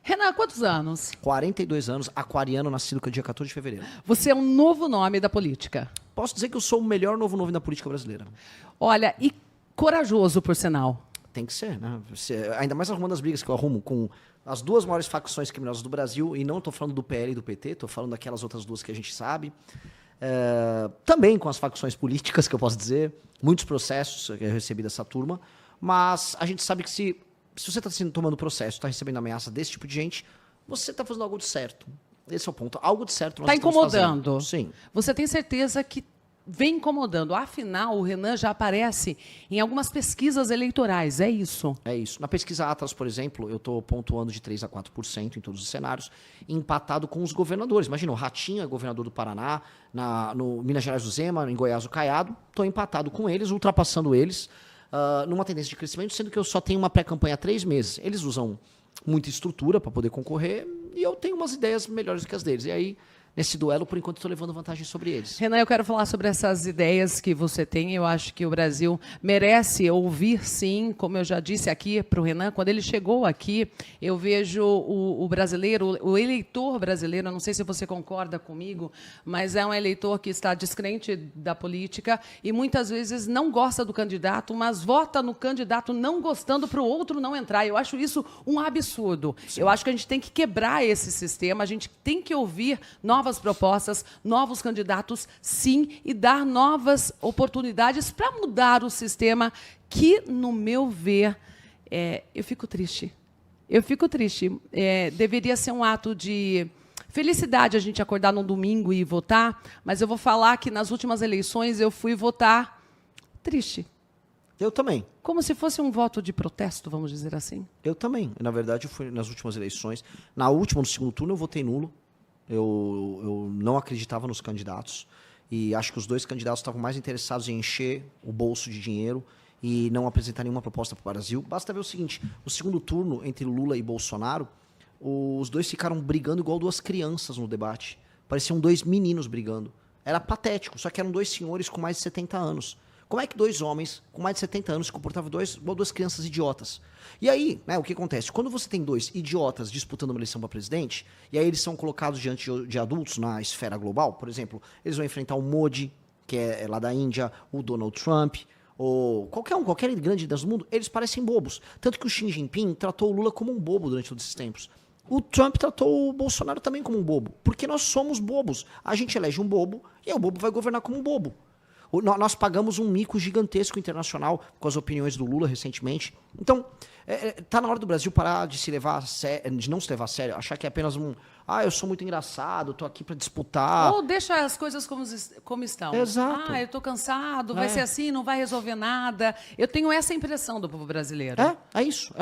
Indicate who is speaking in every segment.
Speaker 1: Renan, quantos anos?
Speaker 2: 42 anos, aquariano, nascido no dia 14 de fevereiro.
Speaker 1: Você é um novo nome da política.
Speaker 2: Posso dizer que eu sou o melhor novo nome da política brasileira.
Speaker 1: Olha, e corajoso, por sinal.
Speaker 2: Tem que ser, né? Ainda mais arrumando as brigas que eu arrumo com as duas maiores facções criminosas do Brasil, e não estou falando do PL e do PT, estou falando daquelas outras duas que a gente sabe. Também com as facções políticas, que eu posso dizer, muitos processos que eu recebi dessa turma, mas a gente sabe que se você está tomando processo, está recebendo ameaça desse tipo de gente, você está fazendo algo de certo. Esse é o ponto. Algo de certo nós estamos
Speaker 1: incomodando.
Speaker 2: Fazendo. Sim.
Speaker 1: Você tem certeza que vem incomodando? Afinal, o Renan já aparece em algumas pesquisas eleitorais, é isso?
Speaker 2: É isso. Na pesquisa Atlas, por exemplo, eu estou pontuando de 3% a 4% em todos os cenários, empatado com os governadores. Imagina, o Ratinho é governador do Paraná, no Minas Gerais o Zema, em Goiás o Caiado, estou empatado com eles, ultrapassando eles, numa tendência de crescimento, sendo que eu só tenho uma pré-campanha há 3 meses. Eles usam muita estrutura para poder concorrer e eu tenho umas ideias melhores do que as deles. E aí, nesse duelo, por enquanto, estou levando vantagem sobre eles.
Speaker 1: Renan, eu quero falar sobre essas ideias que você tem. Eu acho que o Brasil merece ouvir, sim, como eu já disse aqui para o Renan, quando ele chegou aqui, eu vejo o brasileiro, o eleitor brasileiro, eu não sei se você concorda comigo, mas é um eleitor que está descrente da política e muitas vezes não gosta do candidato, mas vota no candidato não gostando para o outro não entrar. Eu acho isso um absurdo. Sim. Eu acho que a gente tem que quebrar esse sistema, a gente tem que ouvir novas propostas, novos candidatos, sim, e dar novas oportunidades para mudar o sistema que, no meu ver, eu fico triste. Eu fico triste. Deveria ser um ato de felicidade a gente acordar num domingo e votar, mas eu vou falar que nas últimas eleições eu fui votar triste.
Speaker 2: Eu também.
Speaker 1: Como se fosse um voto de protesto, vamos dizer assim.
Speaker 2: Eu também. Na verdade, eu fui nas últimas eleições. Na última, no segundo turno, eu votei nulo. Eu não acreditava nos candidatos e acho que os dois candidatos estavam mais interessados em encher o bolso de dinheiro e não apresentar nenhuma proposta para o Brasil. Basta ver o seguinte, no segundo turno, entre Lula e Bolsonaro, os dois ficaram brigando igual duas crianças no debate. Pareciam 2 meninos brigando. Era patético, só que eram 2 senhores com mais de 70 anos. Como é que 2 homens com mais de 70 anos se comportavam igual 2 crianças idiotas? E aí, né, o que acontece? Quando você tem 2 idiotas disputando uma eleição para presidente, e aí eles são colocados diante de adultos na esfera global, por exemplo, eles vão enfrentar o Modi, que é lá da Índia, o Donald Trump, ou qualquer grande líder do mundo, eles parecem bobos. Tanto que o Xi Jinping tratou o Lula como um bobo durante todos esses tempos. O Trump tratou o Bolsonaro também como um bobo, porque nós somos bobos. A gente elege um bobo e o bobo vai governar como um bobo. Nós pagamos um mico gigantesco internacional com as opiniões do Lula recentemente. Então, tá na hora do Brasil parar de de não se levar a sério, achar que é apenas eu sou muito engraçado, tô aqui para disputar.
Speaker 1: Ou deixa as coisas como estão.
Speaker 2: Exato.
Speaker 1: Eu tô cansado, vai ser assim, não vai resolver nada. Eu tenho essa impressão do povo brasileiro.
Speaker 2: É isso.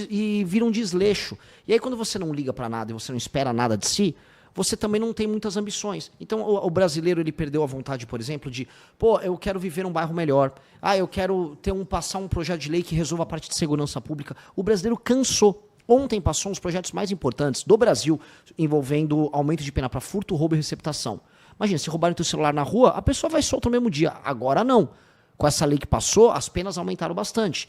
Speaker 2: E vira um desleixo. E aí, quando você não liga para nada e você não espera nada de si, você também não tem muitas ambições. Então, o brasileiro, ele perdeu a vontade, por exemplo, de, eu quero viver um bairro melhor. Eu quero passar um projeto de lei que resolva a parte de segurança pública. O brasileiro cansou. Ontem passou um dos projetos mais importantes do Brasil, envolvendo aumento de pena para furto, roubo e receptação. Imagina, se roubarem teu celular na rua, a pessoa vai solta no mesmo dia. Agora não. Com essa lei que passou, as penas aumentaram bastante.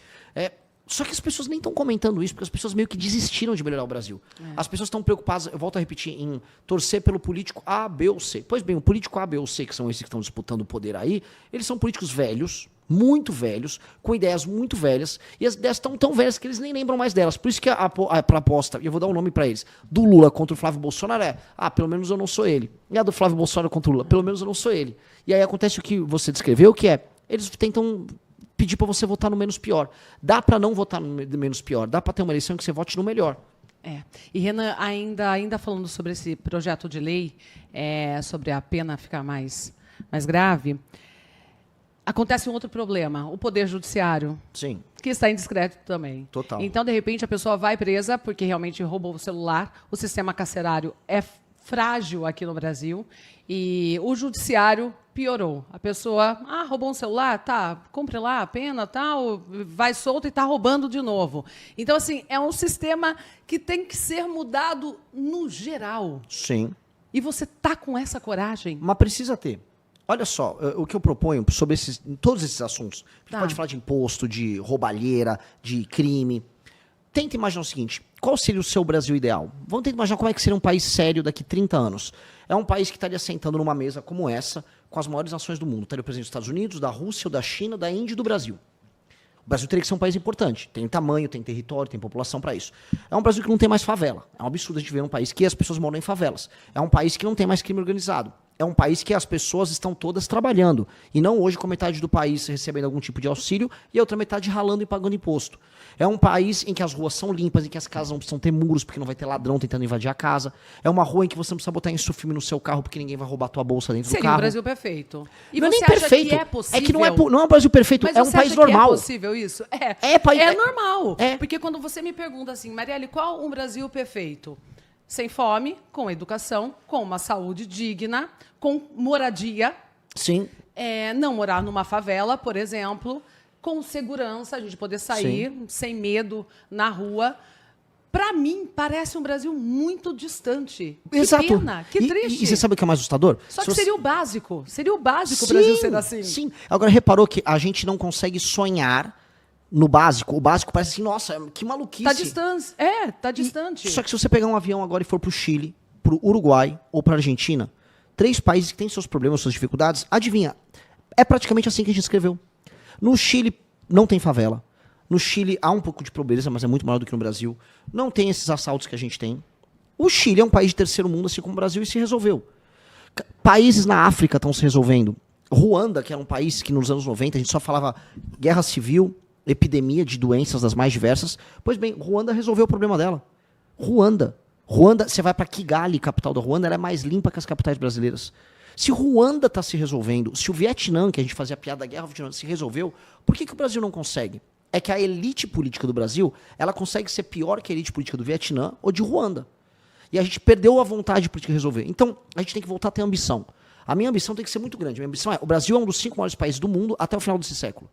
Speaker 2: Só que as pessoas nem estão comentando isso, porque as pessoas meio que desistiram de melhorar o Brasil. As pessoas estão preocupadas, eu volto a repetir, em torcer pelo político A, B ou C. Pois bem, o político A, B ou C, que são esses que estão disputando o poder aí, eles são políticos velhos, muito velhos, com ideias muito velhas, e as ideias estão tão velhas que eles nem lembram mais delas. Por isso que a proposta, e eu vou dar um nome para eles, do Lula contra o Flávio Bolsonaro pelo menos eu não sou ele. E a do Flávio Bolsonaro contra o Lula, pelo menos eu não sou ele. E aí acontece o que você descreveu, que eles tentam pedir para você votar no menos pior. Dá para não votar no menos pior, dá para ter uma eleição que você vote no melhor.
Speaker 1: E Renan, ainda falando sobre esse projeto de lei, sobre a pena ficar mais grave, acontece um outro problema, o Poder Judiciário.
Speaker 2: Sim.
Speaker 1: Que está indiscreto também.
Speaker 2: Total.
Speaker 1: Então, de repente, a pessoa vai presa porque realmente roubou o celular, o sistema carcerário é frágil aqui no Brasil e o judiciário piorou. A pessoa, roubou um celular, cumpre lá a pena, tal, vai solto e está roubando de novo. Então, assim, é um sistema que tem que ser mudado no geral.
Speaker 2: Sim.
Speaker 1: E você está com essa coragem?
Speaker 2: Mas precisa ter. Olha só, o que eu proponho sobre todos esses assuntos. A gente pode falar de imposto, de roubalheira, de crime. tenta imaginar o seguinte, qual seria o seu Brasil ideal? Vamos tentar imaginar como é que seria um país sério daqui 30 anos. É um país que estaria sentando numa mesa como essa, com as maiores nações do mundo. Estaria o presidente dos Estados Unidos, da Rússia, da China, da Índia e do Brasil. O Brasil teria que ser um país importante. Tem tamanho, tem território, tem população para isso. É um Brasil que não tem mais favela. É um absurdo a gente ver um país que as pessoas moram em favelas. É um país que não tem mais crime organizado. É um país que as pessoas estão todas trabalhando. E não hoje com metade do país recebendo algum tipo de auxílio e a outra metade ralando e pagando imposto. É um país em que as ruas são limpas, em que as casas não precisam ter muros porque não vai ter ladrão tentando invadir a casa. É uma rua em que você não precisa botar insufilme no seu carro porque ninguém vai roubar a tua bolsa dentro do carro.
Speaker 1: Seria o Brasil perfeito. E
Speaker 2: não é
Speaker 1: você
Speaker 2: nem
Speaker 1: acha
Speaker 2: perfeito.
Speaker 1: que é possível?
Speaker 2: É que não é um Brasil perfeito,
Speaker 1: Mas
Speaker 2: é um
Speaker 1: você
Speaker 2: país
Speaker 1: acha que
Speaker 2: normal.
Speaker 1: é possível isso?
Speaker 2: É
Speaker 1: normal.
Speaker 2: É.
Speaker 1: Porque quando você me pergunta assim, Marielle, qual um Brasil perfeito? Sem fome, com educação, com uma saúde digna, com moradia.
Speaker 2: Sim.
Speaker 1: Não morar numa favela, por exemplo, com segurança, a gente poder sair sem medo na rua. Para mim, parece um Brasil muito distante.
Speaker 2: Exato.
Speaker 1: Que pena, que triste.
Speaker 2: E você sabe o que é mais assustador?
Speaker 1: Só que seria o básico. Seria o básico o Brasil ser assim.
Speaker 2: Sim. Agora, reparou que a gente não consegue sonhar no básico. O básico parece assim, nossa, que maluquice.
Speaker 1: Tá distante. Tá distante.
Speaker 2: Só que se você pegar um avião agora e for pro Chile, pro Uruguai ou pra Argentina, 3 países que têm seus problemas, suas dificuldades, adivinha, é praticamente assim que a gente escreveu. No Chile não tem favela. No Chile há um pouco de pobreza, mas é muito maior do que no Brasil. Não tem esses assaltos que a gente tem. O Chile é um país de terceiro mundo, assim como o Brasil, e se resolveu. Países na África estão se resolvendo. Ruanda, que era um país que nos anos 90 a gente só falava guerra civil, epidemia de doenças das mais diversas. Pois bem, Ruanda resolveu o problema dela. Ruanda, você vai para Kigali, capital da Ruanda, ela é mais limpa que as capitais brasileiras. Se Ruanda está se resolvendo, se o Vietnã, que a gente fazia piada da guerra, se resolveu, por que o Brasil não consegue? É que a elite política do Brasil, ela consegue ser pior que a elite política do Vietnã ou de Ruanda. E a gente perdeu a vontade política de resolver. Então, a gente tem que voltar a ter ambição. A minha ambição tem que ser muito grande. A minha ambição o Brasil é um dos 5 maiores países do mundo até o final desse século.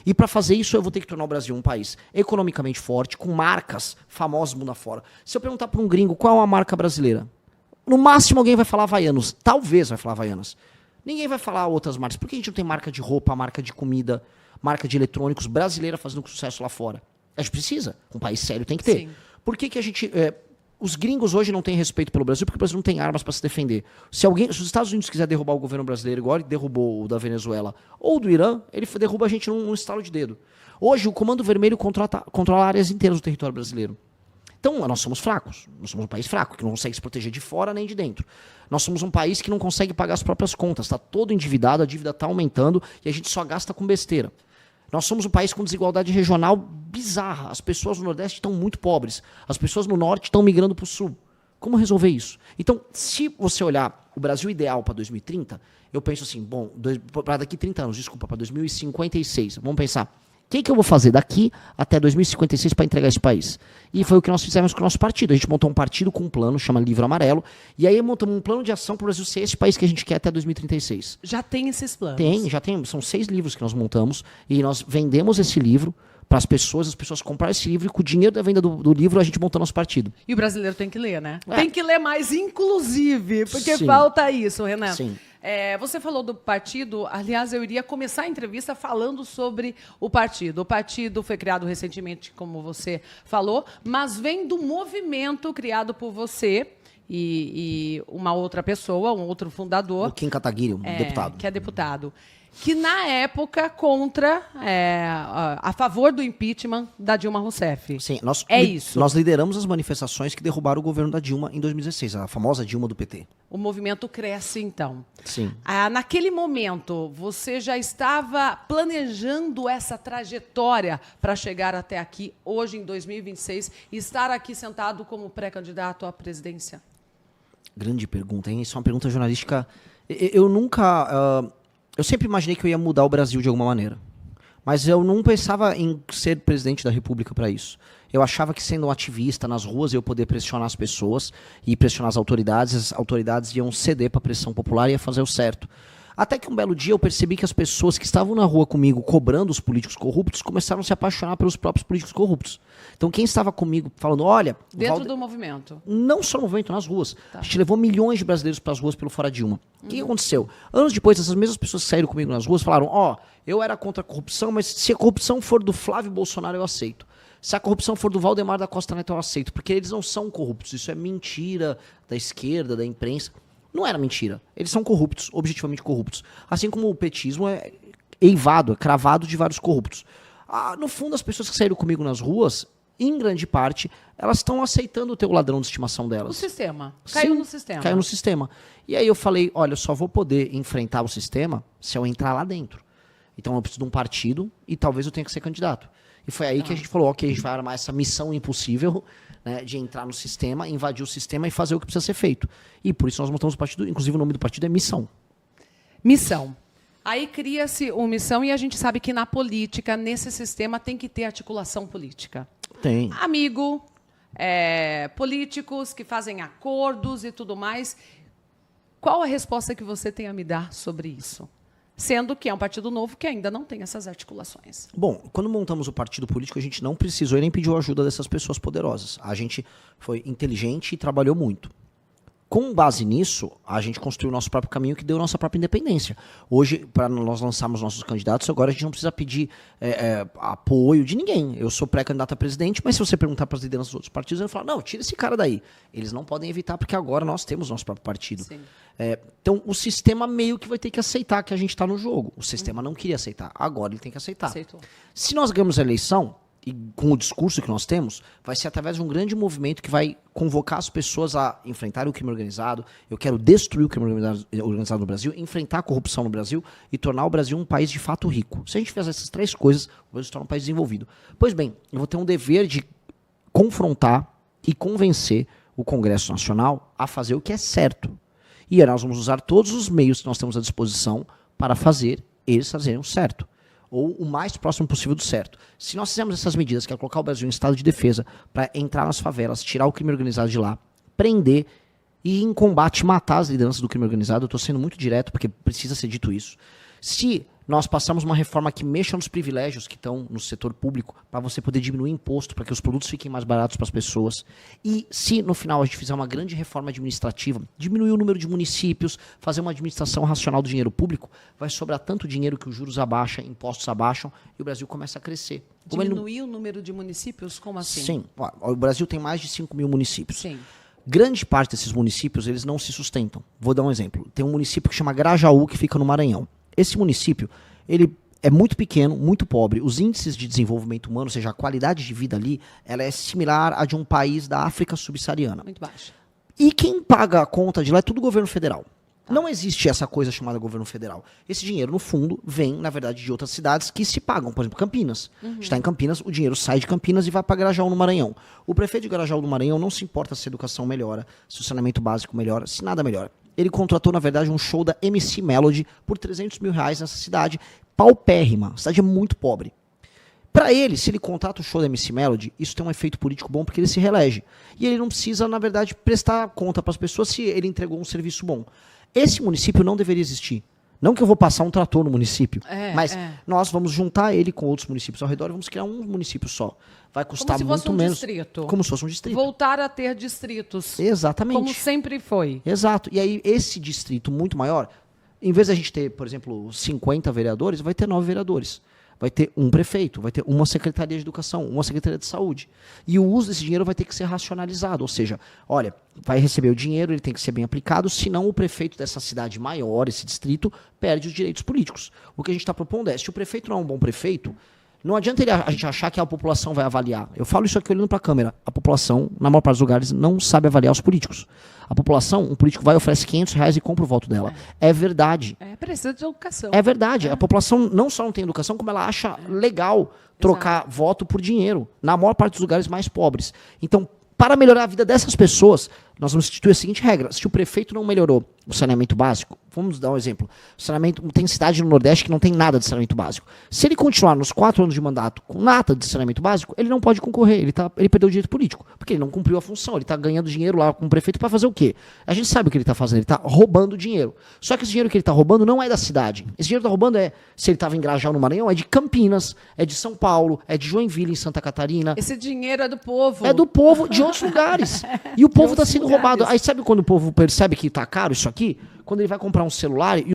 Speaker 2: E para fazer isso, eu vou ter que tornar o Brasil um país economicamente forte, com marcas famosas mundo afora. Se eu perguntar para um gringo qual é uma marca brasileira, no máximo alguém vai falar Havaianas. Talvez vai falar Havaianas. Ninguém vai falar outras marcas. Por que a gente não tem marca de roupa, marca de comida, marca de eletrônicos brasileira fazendo sucesso lá fora? A gente precisa. Um país sério tem que ter.
Speaker 1: Sim.
Speaker 2: Por que a gente... os gringos hoje não têm respeito pelo Brasil porque o Brasil não tem armas para se defender. Se os Estados Unidos quiser derrubar o governo brasileiro, igual ele derrubou o da Venezuela, ou do Irã, ele derruba a gente num estalo de dedo. Hoje, o Comando Vermelho controla áreas inteiras do território brasileiro. Então, nós somos fracos. Nós somos um país fraco, que não consegue se proteger de fora nem de dentro. Nós somos um país que não consegue pagar as próprias contas. Está todo endividado, a dívida está aumentando e a gente só gasta com besteira. Nós somos um país com desigualdade regional bizarra. As pessoas no Nordeste estão muito pobres. As pessoas no Norte estão migrando para o Sul. Como resolver isso? Então, se você olhar o Brasil ideal para 2030, eu penso assim, bom, para daqui 30 anos, desculpa, para 2056, vamos pensar, o que eu vou fazer daqui até 2056 para entregar esse país? E foi o que nós fizemos com o nosso partido. A gente montou um partido com um plano, chama Livro Amarelo, e aí montamos um plano de ação para o Brasil ser esse país que a gente quer até 2036.
Speaker 1: Já tem esses planos?
Speaker 2: Já tem. São 6 livros que nós montamos, e nós vendemos esse livro para as pessoas compraram esse livro, e com o dinheiro da venda do livro a gente montou nosso partido.
Speaker 1: E o brasileiro tem que ler, né? Tem que ler mais, inclusive, porque
Speaker 2: Sim.
Speaker 1: falta isso, Renan.
Speaker 2: Sim.
Speaker 1: Você falou do partido, aliás, eu iria começar a entrevista falando sobre o partido. O partido foi criado recentemente, como você falou, mas vem do movimento criado por você e uma outra pessoa, um outro fundador.
Speaker 2: O Kim Kataguiri, deputado.
Speaker 1: Que é deputado. Que, na época, a favor do impeachment da Dilma Rousseff.
Speaker 2: Sim,
Speaker 1: isso.
Speaker 2: Nós lideramos as manifestações que derrubaram o governo da Dilma em 2016, a famosa Dilma do PT.
Speaker 1: O movimento cresce, então.
Speaker 2: Sim.
Speaker 1: Naquele momento, você já estava planejando essa trajetória para chegar até aqui, hoje, em 2026, e estar aqui sentado como pré-candidato à presidência?
Speaker 2: Grande pergunta, hein? Isso é uma pergunta jornalística. Eu nunca... eu sempre imaginei que eu ia mudar o Brasil de alguma maneira. Mas eu não pensava em ser presidente da República para isso. Eu achava que sendo um ativista nas ruas eu ia poder pressionar as pessoas e pressionar as autoridades iam ceder para a pressão popular e ia fazer o certo. Até que um belo dia eu percebi que as pessoas que estavam na rua comigo cobrando os políticos corruptos começaram a se apaixonar pelos próprios políticos corruptos. Então quem estava comigo falando, olha...
Speaker 1: Dentro do movimento?
Speaker 2: Não só no movimento, nas ruas.
Speaker 1: Tá.
Speaker 2: A gente levou milhões de brasileiros para as ruas pelo Fora Dilma. O que aconteceu? Anos depois, essas mesmas pessoas que saíram comigo nas ruas falaram, eu era contra a corrupção, mas se a corrupção for do Flávio Bolsonaro, eu aceito. Se a corrupção for do Valdemar da Costa Neto, eu aceito, porque eles não são corruptos. Isso é mentira da esquerda, da imprensa. Não era mentira. Eles são corruptos, objetivamente corruptos. Assim como o petismo é eivado, é cravado de vários corruptos. No fundo, as pessoas que saíram comigo nas ruas, em grande parte, elas estão aceitando o teu ladrão de estimação delas.
Speaker 1: O sistema. Caiu no sistema.
Speaker 2: Caiu no sistema. E aí eu falei, olha, eu só vou poder enfrentar o sistema se eu entrar lá dentro. Então eu preciso de um partido e talvez eu tenha que ser candidato. E foi aí que a gente falou, ok, a gente vai armar essa missão impossível, né, de entrar no sistema, invadir o sistema e fazer o que precisa ser feito. E por isso nós montamos o partido, inclusive o nome do partido é Missão.
Speaker 1: Missão. Aí cria-se uma missão e a gente sabe que na política, nesse sistema, tem que ter articulação política.
Speaker 2: Tem.
Speaker 1: Amigo, políticos que fazem acordos e tudo mais. Qual a resposta que você tem a me dar sobre isso? Sendo que é um partido novo que ainda não tem essas articulações.
Speaker 2: Bom, quando montamos o partido político, a gente não precisou e nem pediu ajuda dessas pessoas poderosas. A gente foi inteligente e trabalhou muito. Com base nisso, a gente construiu o nosso próprio caminho que deu nossa própria independência. Hoje, para nós lançarmos nossos candidatos, agora a gente não precisa pedir apoio de ninguém. Eu sou pré-candidato a presidente, mas se você perguntar para as lideranças dos outros partidos, eu falo, não, tira esse cara daí. Eles não podem evitar, porque agora nós temos nosso próprio partido. Então, o sistema meio que vai ter que aceitar que a gente está no jogo. O sistema não queria aceitar, agora ele tem que aceitar.
Speaker 1: Aceitou.
Speaker 2: Se nós ganhamos a eleição, e com o discurso que nós temos, vai ser através de um grande movimento que vai convocar as pessoas a enfrentar o crime organizado. Eu quero destruir o crime organizado no Brasil, enfrentar a corrupção no Brasil e tornar o Brasil um país de fato rico. Se a gente fizer essas três coisas, o Brasil se torna um país desenvolvido. Pois bem, eu vou ter um dever de confrontar e convencer o Congresso Nacional a fazer o que é certo. E nós vamos usar todos os meios que nós temos à disposição para fazer eles fazerem o certo. Ou o mais próximo possível do certo. Se nós fizermos essas medidas, que é colocar o Brasil em estado de defesa, para entrar nas favelas, tirar o crime organizado de lá, prender e em combate matar as lideranças do crime organizado, eu estou sendo muito direto, porque precisa ser dito isso. Se nós passarmos uma reforma que mexa nos privilégios que estão no setor público, para você poder diminuir imposto, para que os produtos fiquem mais baratos para as pessoas, e se no final a gente fizer uma grande reforma administrativa, diminuir o número de municípios, fazer uma administração racional do dinheiro público, vai sobrar tanto dinheiro que os juros abaixam, impostos abaixam, e o Brasil começa a crescer.
Speaker 1: Diminuir o número de municípios? Como assim?
Speaker 2: Sim. O Brasil tem mais de 5 mil municípios.
Speaker 1: Sim.
Speaker 2: Grande parte desses municípios, eles não se sustentam. Vou dar um exemplo. Tem um município que chama Grajaú, que fica no Maranhão. Esse município, ele é muito pequeno, muito pobre. Os índices de desenvolvimento humano, ou seja, a qualidade de vida ali, ela é similar à de um país da África subsaariana.
Speaker 1: Muito baixa.
Speaker 2: E quem paga a conta de lá é tudo governo federal. Não existe essa coisa chamada governo federal. Esse dinheiro, no fundo, vem, na verdade, de outras cidades que se pagam. Por exemplo, Campinas. Está em Campinas, o dinheiro sai de Campinas e vai para Grajaú, no Maranhão. O prefeito de Grajaú, no Maranhão, não se importa se a educação melhora, se o saneamento básico melhora, se nada melhora. Ele contratou, na verdade, um show da MC Melody por R$300 mil nessa cidade, paupérrima. A cidade é muito pobre. Para ele, se ele contrata o show da MC Melody, isso tem um efeito político bom porque ele se reelege. E ele não precisa, na verdade, prestar conta para as pessoas se ele entregou um serviço bom. Esse município não deveria existir. Não que eu vou passar um trator no município, mas nós vamos juntar ele com outros municípios ao redor e vamos criar um município só. Vai custar muito menos.
Speaker 1: Distrito.
Speaker 2: Como se fosse um distrito.
Speaker 1: Voltar a ter distritos.
Speaker 2: Exatamente.
Speaker 1: Como sempre foi.
Speaker 2: Exato. E aí, esse distrito muito maior, em vez de a gente ter, por exemplo, 50 vereadores, vai ter 9 vereadores. Vai ter um prefeito, vai ter uma secretaria de educação, uma secretaria de saúde. E o uso desse dinheiro vai ter que ser racionalizado. Ou seja, olha, vai receber o dinheiro, ele tem que ser bem aplicado, senão o prefeito dessa cidade maior, esse distrito, perde os direitos políticos. O que a gente está propondo é, se o prefeito não é um bom prefeito, não adianta a gente achar que a população vai avaliar. Eu falo isso aqui olhando para a câmera. A população, na maior parte dos lugares, não sabe avaliar os políticos. A população, um político vai, oferece R$500 e compra o voto dela. É verdade.
Speaker 1: Precisa de educação.
Speaker 2: É verdade. A população não só não tem educação, como ela acha legal trocar voto por dinheiro. Na maior parte dos lugares mais pobres. Então, para melhorar a vida dessas pessoas, nós vamos instituir a seguinte regra. Se o prefeito não melhorou o saneamento básico, vamos dar um exemplo. Tem cidade no Nordeste que não tem nada de saneamento básico. Se ele continuar nos 4 anos de mandato com nada de saneamento básico, ele não pode concorrer. Ele perdeu o direito político. Porque ele não cumpriu a função. Ele está ganhando dinheiro lá com o prefeito para fazer o quê? A gente sabe o que ele está fazendo. Ele está roubando dinheiro. Só que esse dinheiro que ele está roubando não é da cidade. Esse dinheiro que está roubando se ele estava em Grajaú, no Maranhão, é de Campinas, é de São Paulo, é de Joinville, em Santa Catarina.
Speaker 1: Esse dinheiro é do povo.
Speaker 2: É do povo de outros lugares. E o povo está sendo roubado. Aí sabe quando o povo percebe que está caro isso aqui? Quando ele vai comprar um celular e